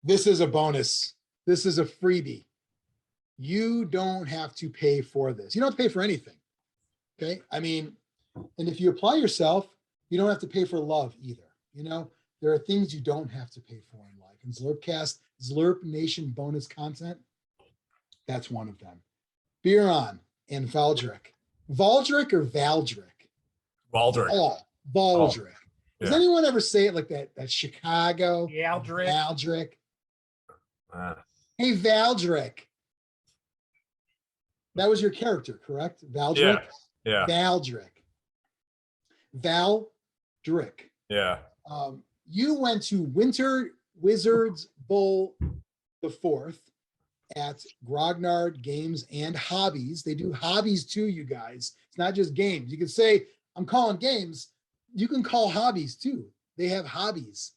This is a bonus. This is a freebie. You don't have to pay for this. You don't have to pay for anything. Okay. I mean, and if you apply yourself, you don't have to pay for love either. You know, there are things you don't have to pay for in life. And Zlurpcast, Zlurp Nation bonus content, that's one of them. Biran and Valdric. Valdric or Valdric? Valdric. Oh, Valdric. Yeah. Does anyone ever say it like that? That Chicago? Valdric. Valdric. Hey, Valdric. That was your character, correct? Valdric? Yeah. Valdric. Valdric. Yeah. You went to Winter Wizards Bowl the 4th at Grognard Games and Hobbies. They do hobbies too, you guys. It's not just games. You can say, I'm calling games. You can call hobbies too. They have hobbies.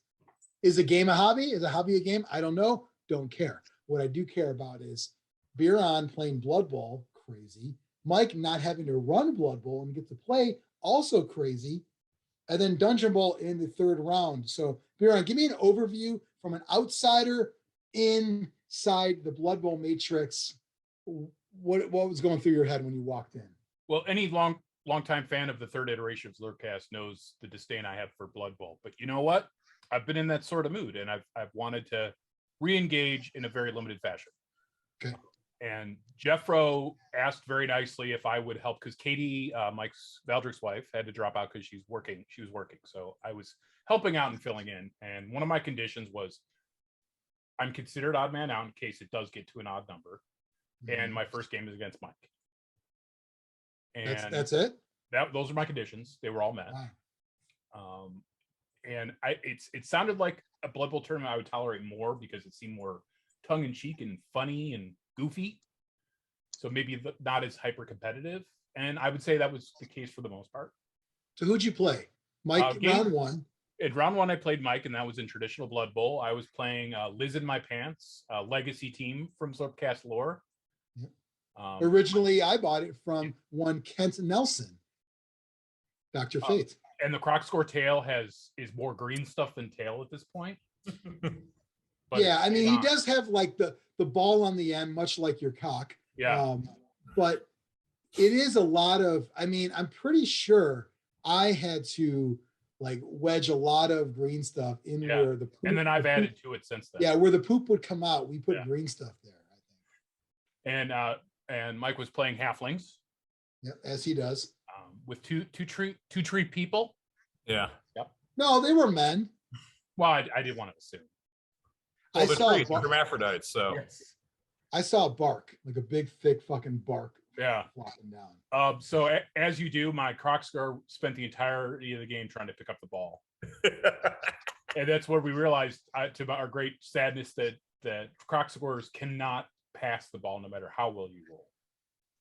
Is a game a hobby? Is a hobby a game? I don't know. Don't care. What I do care about is Biran playing Blood Bowl, crazy. Mike not having to run Blood Bowl and get to play, also crazy. And then Dungeon Bowl in the 3rd round. So Biran, give me an overview from an outsider inside the Blood Bowl matrix. What was going through your head when you walked in? Well, any longtime fan of the 3rd iteration of Zlurpcast knows the disdain I have for Blood Bowl. But you know what? I've been in that sort of mood, and I've wanted to re-engage in a very limited fashion. Okay. And Jeffro asked very nicely if I would help, because Katie, Mike's Valdric's wife, had to drop out because she was working. So I was helping out and filling in. And one of my conditions was I'm considered odd man out in case it does get to an odd number. Mm-hmm. And my first game is against Mike. And that's it? Those are my conditions. They were all met. Wow. And it sounded like a Blood Bowl tournament I would tolerate more because it seemed more tongue-in-cheek and funny and goofy. So maybe not as hyper competitive. And I would say that was the case for the most part. So who'd you play? Mike, round 1. In round 1, I played Mike, and that was in traditional Blood Bowl. I was playing Liz in My Pants, a legacy team from Zlurpcast lore. Yep. Originally, I bought it from one Kent Nelson, Dr. Fate. And the Croc Score tail is more green stuff than tail at this point. But yeah, I mean, he does have like the ball on the end, much like your cock. Yeah. But it is a lot of, I mean, I'm pretty sure I had to like wedge a lot of green stuff in where the poop, and then I've added to it since then. Yeah, where the poop would come out, we put green stuff there, I think. And Mike was playing halflings. Yeah, as he does. With two tree people. Yeah. Yep. No, they were men. Well, I didn't want to assume. Well, the trees are hermaphrodites, so. Yes. I saw a bark, like a big, thick fucking bark. Yeah. Flopping down. So as you do, my Croc Score spent the entirety of the game trying to pick up the ball. And that's where we realized, to our great sadness, that Croc Scorers cannot pass the ball no matter how well you roll.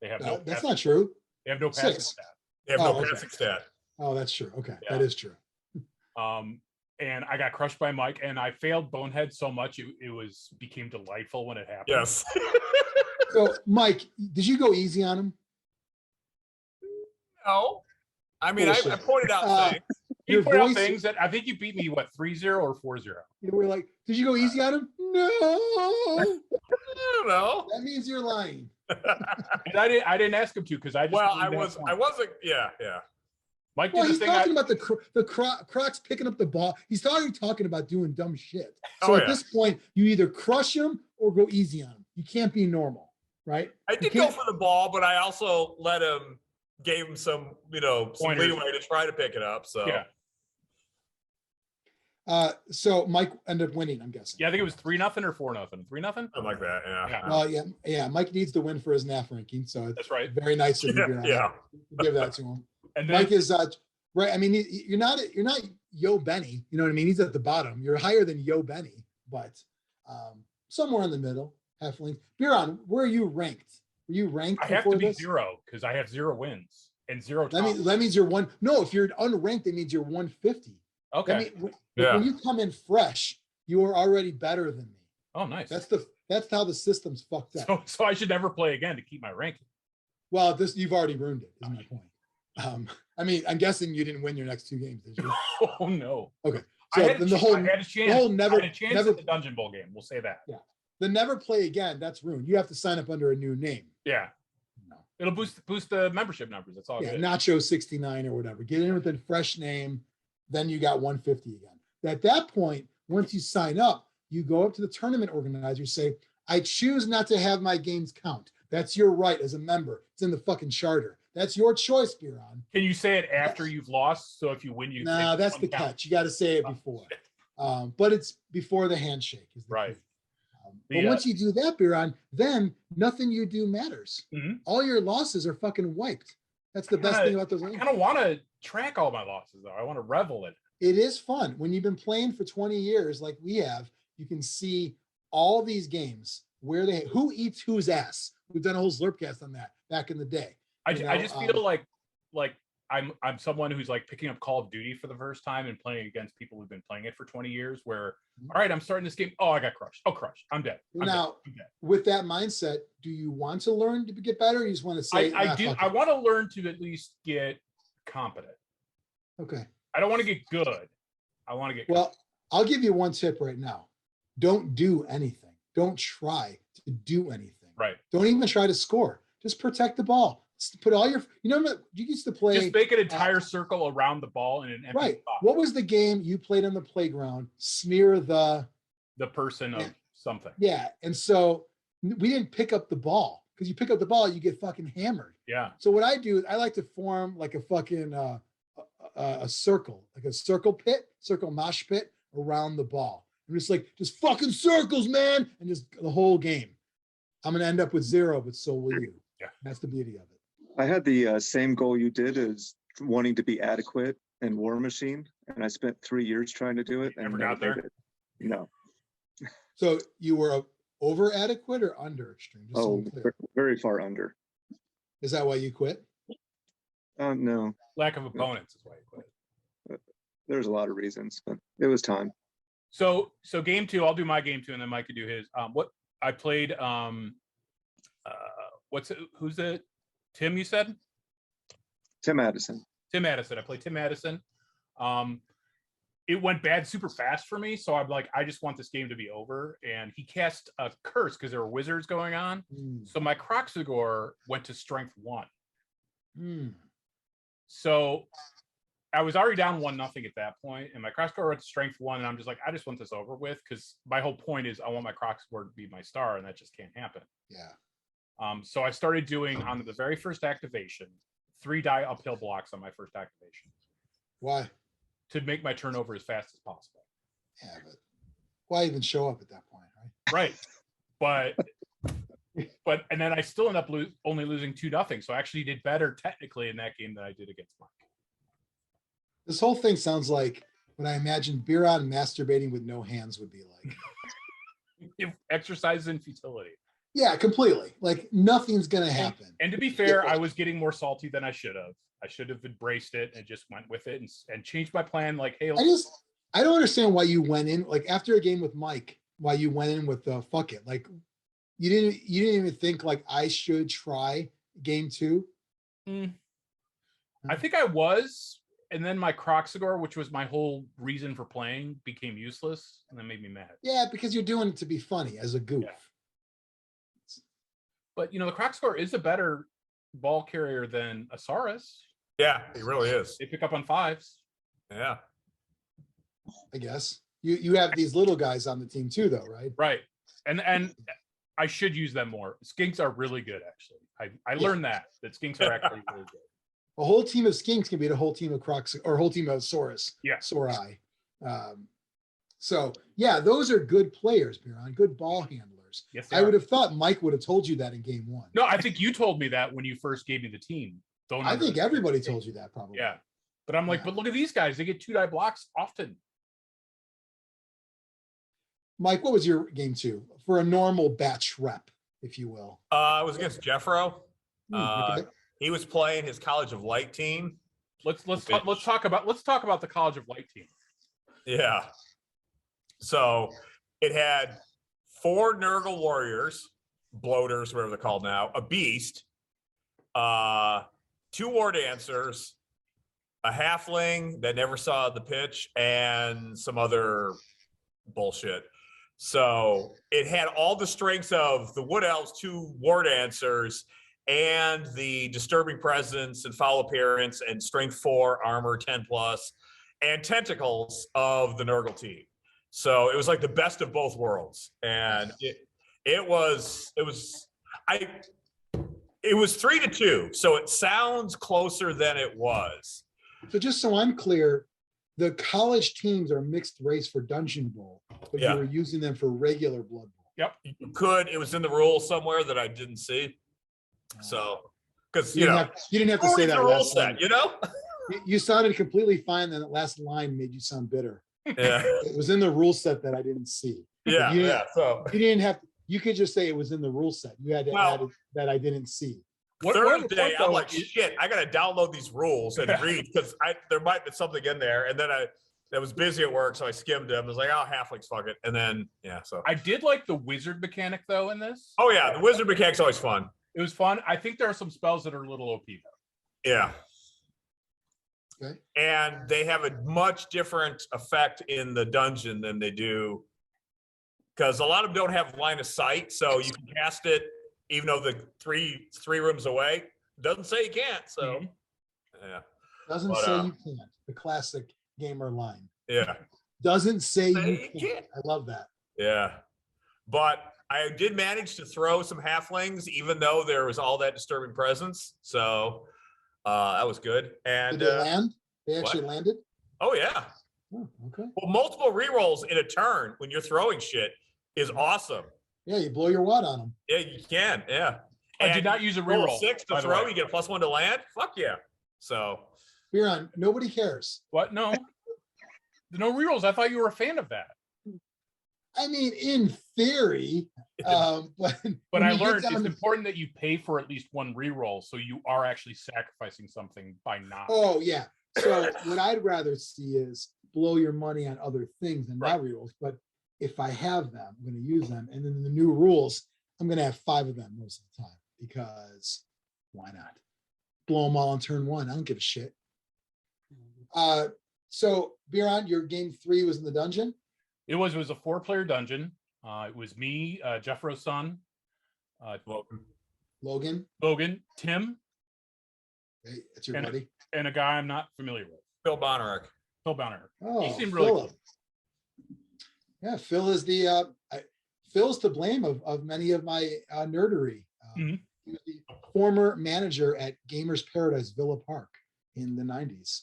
They have no. That's not true. They have no passing 6. stat. They have no passing stat. Oh, that's true. Okay, Yeah. that is true. And I got crushed by Mike, and I failed Bonehead so much it became delightful when it happened. Yes. So, Mike, did you go easy on him? No. I mean, I pointed out things. You pointed out things that I think you beat me, what, 3-0 or 4-0? You were like, did you go easy on him? No. I don't know. That means you're lying. And I didn't ask him to because I just. Well, I wasn't. Yeah. Mike did Well, the he's thing talking about the Crocs picking up the ball. He's talking about doing dumb shit. So Oh, at yeah. this point, you either crush him or go easy on him. You can't be normal, right? I did go for the ball, but I also gave him some leeway to try to pick it up. So Yeah. So Mike ended up winning, I'm guessing. Yeah, I think it was 3-0 or 4-0. 3-0? something like that. Yeah. Well, yeah. Mike needs to win for his NAF ranking, so it's That's right. very nice of you. Yeah. Give that to him. And then, Mike is right. I mean, you're not Yo Benny. You know what I mean? He's at the bottom. You're higher than Yo Benny, but somewhere in the middle. Halfling. Biran, where are you ranked? Were you ranked? I have to be this? 0 because I have 0 wins and 0 tops. That means you're one. No, if you're unranked, it means you're 150. Okay. When you come in fresh, you are already better than me. Oh, nice. That's how the system's fucked up. So I should never play again to keep my ranking. Well, you've already ruined it, is my point. I mean, I'm guessing you didn't win your next 2 games, did you? Oh no. Okay. So I had then a chance never at the Dungeon Bowl game. We'll say that. Yeah. The never play again, that's ruined. You have to sign up under a new name. Yeah. No. It'll boost the membership numbers. That's all good. Nacho 69 or whatever. Get in with a fresh name, then you got 150 again. At that point, once you sign up, you go up to the tournament organizer, say, I choose not to have my games count. That's your right as a member. It's in the fucking charter. That's your choice, Biran. Can you say it after you've lost? So if you win, you No, that's the catch. You got to say it before. But it's before the handshake. Is the right. But once you do that, Biran, then nothing you do matters. Mm-hmm. All your losses are fucking wiped. That's the best thing about the game. I kind of want to track all my losses, though. I want to revel in it. It is fun. When you've been playing for 20 years, like we have, you can see all these games who eats whose ass. We've done a whole Zlurpcast on that back in the day. I just feel like I'm someone who's like picking up Call of Duty for the first time and playing against people who've been playing it for 20 years. Where, all right, I'm starting this game. Oh, I got crushed. Oh, crushed. I'm dead. I'm dead. With that mindset, do you want to learn to get better? Or you just want to say, I do. I want to learn to at least get competent. Okay. I don't want to get good. I want to get. Well, I'll give you one tip right now. Don't do anything. Don't try to do anything. Right. Don't even try to score. Just protect the ball. Put all your, you used to play. Just make an entire circle around the ball in an empty right. spot. What was the game you played on the playground? Smear the person of something. Yeah. And so we didn't pick up the ball because you pick up the ball, you get fucking hammered. Yeah. So what I do is I like to form like a fucking a circle, like a circle mosh pit around the ball. I'm just fucking circles, man. And just the whole game. I'm going to end up with 0, but so will you. Yeah. That's the beauty of it. I had the same goal you did, as wanting to be adequate in War Machine. And I spent 3 years trying to do it. Never got there? No. So you were over adequate or under Xtreme? Very far under. Is that why you quit? No. Lack of opponents is why you quit. There's a lot of reasons, but it was time. So game 2, I'll do my game 2 and then Mike can do his. What I played, who's it? Tim, you said? Tim Addison. Tim Addison. I played Tim Addison. It went bad super fast for me. So I'm like, I just want this game to be over. And he cast a curse because there were wizards going on. So my Croxagore went to strength 1. So I was already down 1-0 at that point, and my Croxagore went to strength 1, and I'm just like, I just want this over with because my whole point is I want my Croxagore to be my star, and that just can't happen. Yeah. So I started doing on the very first activation 3 die uphill blocks on my first activation. Why? To make my turnover as fast as possible. Yeah, but why even show up at that point, right? Right. But and then I still end up only losing 2-0. So I actually did better technically in that game than I did against Mike. This whole thing sounds like what I imagined Biran masturbating with no hands would be like. Exercise in futility. Yeah, completely. Like nothing's gonna happen. And to be fair, I was getting more salty than I should have. I should have embraced it and just went with it and changed my plan. Like, hey, I don't understand why you went in like after a game with Mike. Why you went in with the fuck it? Like you didn't even think like I should try game 2. I think I was, and then my Croxagore, which was my whole reason for playing, became useless, and that made me mad. Yeah, because you're doing it to be funny as a goof. Yeah. But the Croxagore is a better ball carrier than a Saurus. Yeah, he really is. They pick up on 5s. Yeah. I guess you have these little guys on the team too, though, right? Right. And I should use them more. Skinks are really good, actually. I learned that skinks are actually really good. A whole team of skinks can beat a whole team of Crocs or a whole team of Saurus. Yeah. Saurai. So yeah, those are good players, Biran, good ball handlers. Yes, I would have thought Mike would have told you that in game 1. No, I think you told me that when you first gave me the team. I think everybody told you that probably. Yeah. But I'm like, but look at these guys. They get 2 die blocks often. Mike, what was your game 2 for a normal batch rep, if you will? It was against Jeffro. Okay. He was playing his College of Light team. Let's talk about the College of Light team. Yeah. So it had 4 Nurgle warriors, bloaters, whatever they're called now, a beast, 2 war dancers, a halfling that never saw the pitch, and some other bullshit. So it had all the strengths of the Wood Elves, 2 War Dancers, and the Disturbing Presence and Foul Appearance and Strength 4, Armor 10+, and Tentacles of the Nurgle team. So it was like the best of both worlds. And it was 3-2. So it sounds closer than it was. So just so I'm clear, the college teams are mixed race for Dungeon Bowl, but you were using them for regular Blood Bowl. Yep. You could. It was in the rules somewhere that I didn't see. So, because you didn't have to say that. Rule set, you know. You sounded completely fine. Then that last line made you sound bitter. Yeah. It was in the rule set that I didn't see. Yeah. So you didn't have. You could just say it was in the rule set. You had to add it that I didn't see. Thursday, I'm like, shit, I gotta download these rules and read, because there might be something in there. And then I was busy at work, so I skimmed them. I was like, oh, halflings, fuck it. And then so I did like the wizard mechanic though in this. Oh yeah, the wizard mechanic's always fun. It was fun. I think there are some spells that are a little OP though. Yeah. Okay. And they have a much different effect in the dungeon than they do, because a lot of them don't have line of sight, so you can cast it even though the three rooms away. Doesn't say you can't. So yeah. Doesn't say you can't. The classic gamer line. Yeah. Doesn't say you can't. I love that. Yeah. But I did manage to throw some halflings, even though there was all that disturbing presence. So that was good. And did they land? They actually landed? Oh yeah. Oh, okay. Well, multiple rerolls in a turn when you're throwing shit is awesome. Yeah, you blow your wad on them. Yeah, you can. Yeah. I did not use a reroll. 6 to throw, you get a +1 to land. Fuck yeah. So Biran, nobody cares. What? No. No rerolls. I thought you were a fan of that. I mean, in theory, but I learned it's important that you pay for at least one reroll, so you are actually sacrificing something by not. Oh yeah. So what I'd rather see is blow your money on other things than not rerolls. But if I have them, I'm going to use them. And then the new rules, I'm going to have 5 of them most of the time, because why not? Blow them all on turn 1. I don't give a shit. So Biran, your game 3 was in the dungeon? It was a 4-player dungeon. It was me, Jeffro's son, Logan, Tim. Hey, that's your buddy. And a guy I'm not familiar with. Phil Bonarek. Oh, he seemed really cool. Yeah, Phil is Phil's to blame of many of my nerdery. He was the former manager at Gamers Paradise Villa Park in the 90s.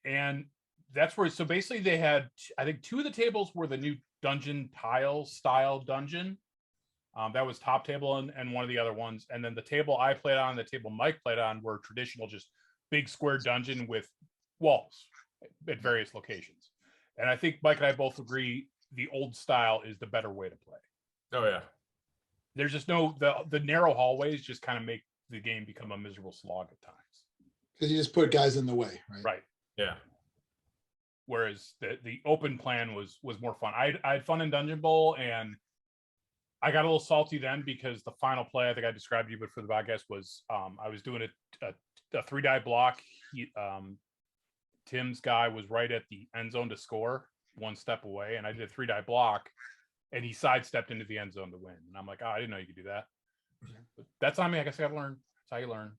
And that's where, so basically they had, I think 2 of the tables were the new dungeon tile style dungeon. That was top table and one of the other ones. And then the table I played on, the table Mike played on, were traditional, just big square dungeon with walls at various locations. And I think Mike and I both agree the old style is the better way to play. Oh yeah. There's just the narrow hallways just kind of make the game become a miserable slog at times. Because you just put guys in the way, right? Right. Yeah. Whereas the open plan was more fun. I had fun in Dungeon Bowl, and I got a little salty then because the final play, I think I described you, but for the podcast, was I was doing a 3-die block. Tim's guy was right at the end zone to score, 1 step away, and I did a 3-die block, and he sidestepped into the end zone to win. And I'm like, oh, I didn't know you could do that. But that's on me. I guess I got to learn. That's how you learn.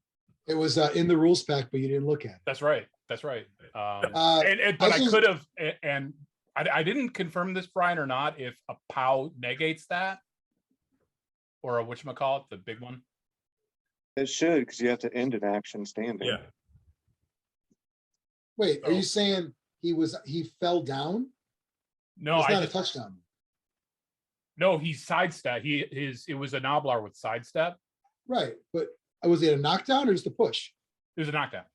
It was in the rules pack, but you didn't look at it. That's right. But I could have, and I didn't confirm this, Brian, or not, if a POW negates that, or a whatchamacallit, the big one. It should, because you have to end an action standing. Yeah. Wait, are you saying he fell down? No, it's not a touchdown. No, he sidestepped. It was a Noblar with sidestep. Right, but was it a knockdown or just a push? It was a knockdown.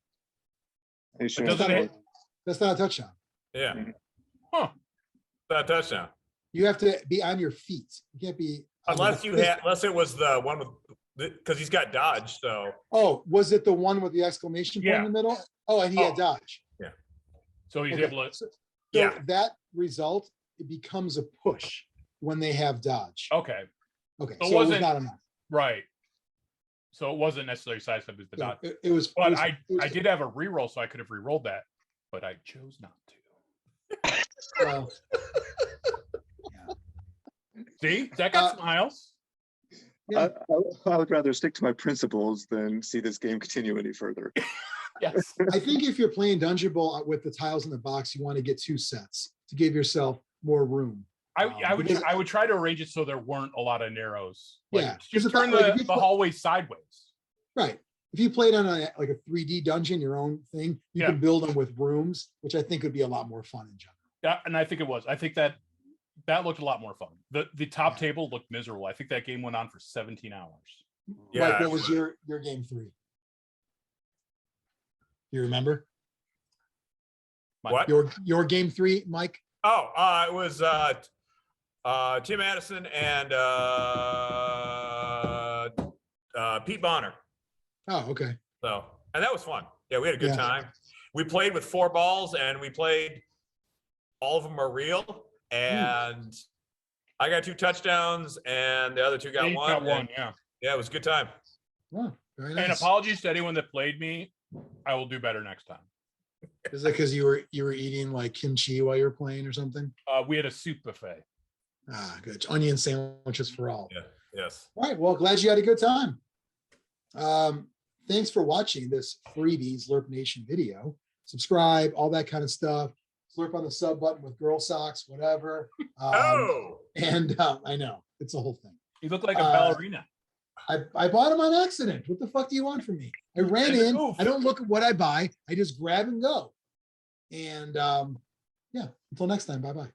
That's not a touchdown. Yeah. Huh. Not a touchdown. You have to be on your feet. You can't be unless it was the one with, because he's got dodge. So. Oh, was it the one with the exclamation point in the middle? Oh, and he had dodge. Yeah. So he's able to. So that result, it becomes a push when they have dodge. Okay. So it was not enough. Right. So it wasn't necessarily sidestep as the dot. It was. But it was- I did have a reroll, so I could have re-rolled that, but I chose not to. well, See, that got smiles. yeah. I would rather stick to my principles than see this game continue any further. Yes. I think if you're playing Dungeon Bowl with the tiles in the box, you want to get 2 sets to give yourself more room. I would because- I would try to arrange it so there weren't a lot of narrows. Like, Yeah, just because turn like, if the you put- hallway sideways. Right. If you played on a 3D dungeon, your own thing, you Yeah. can build them with rooms, which I think would be a lot more fun in general. Yeah, and I think it was. I think that looked a lot more fun. The top Yeah. table looked miserable. I think that game went on for 17 hours. Yeah. Mike, what was your game 3? You remember What? your game 3, Mike? Oh, it was Tim Addison and Pete Bonner. Oh, okay. So, and that was fun. Yeah, we had a good Yeah. time. We played with 4 balls, and we played. All of them are real, and I got 2 touchdowns, and the other 2 got Each one. got one, and- yeah. yeah, it was a good time. Oh, very And nice. apologies to anyone that played me. I will do better next time. Is it because you were eating like kimchi while you were playing or something? We had a soup buffet. Ah, good. Onion sandwiches for all. Yeah. Yes. All right. Well, glad you had a good time. Thanks for watching this freebie Zlurp Nation video. Subscribe, all that kind of stuff. Slurp on the sub button with girl socks, whatever. And I know it's a whole thing. You look like a ballerina. I bought them on accident. What the fuck do you want from me? I ran in. Oof. I don't look at what I buy. I just grab and go. And yeah, until next time. Bye-bye.